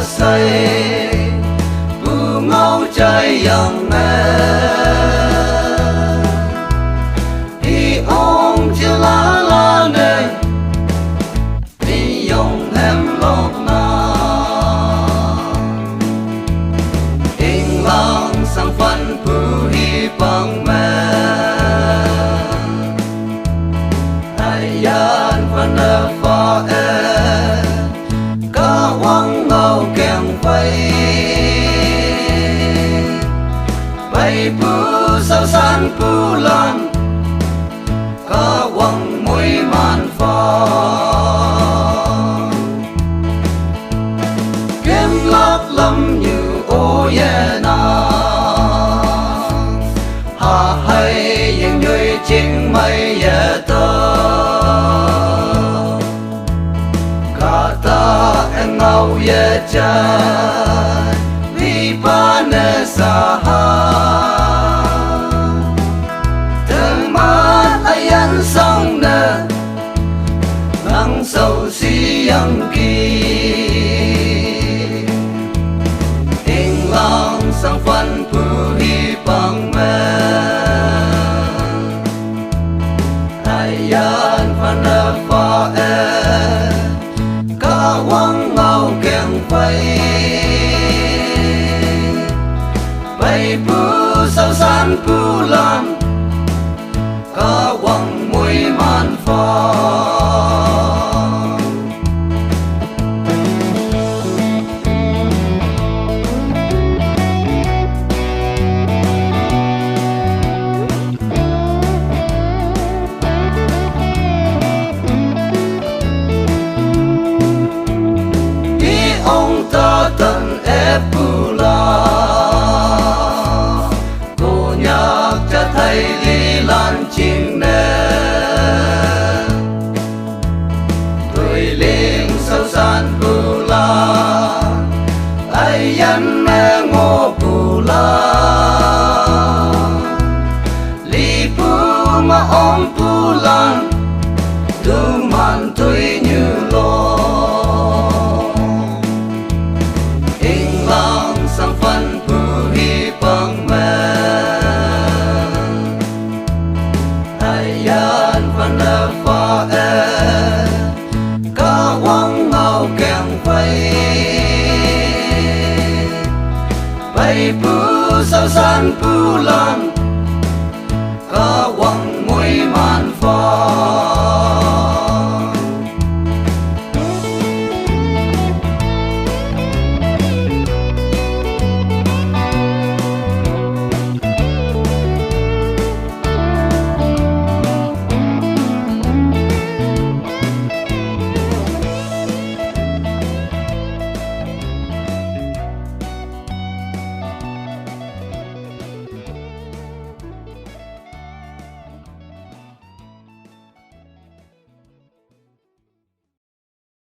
say bu ngâu trái yang đi ông chưa la nè đi yong em lộc na in lang sang phân bu hi bằng mẹ ai yan phân pha cả quăng ngâu kèng vây bay pu sao san pu lan cả quăng môi man pha kem lắc lắm như ô ye na hà hay những người chính mây ye tơ ngau ye cha li pa ne sa ha từng man ayan song ne nang sâu si yang ki in lang sang phân pu hi bằng me ayan phan pha cả quăng ngâu kèng vây bay pu sao san pu lan cả quăng môi man pha tận ép pu la cô nhạc cha thầy đi lan chinh nè tuổi linh sâu san pu la ai yan mẹ ngô pu la li pu mà om pu lan tu man tuổi như lo sang phân pu hi bằng mẹ ayan phân pha cả quăng ngâu kèng vây bay pu sao san pu lan cả quăng môi man pha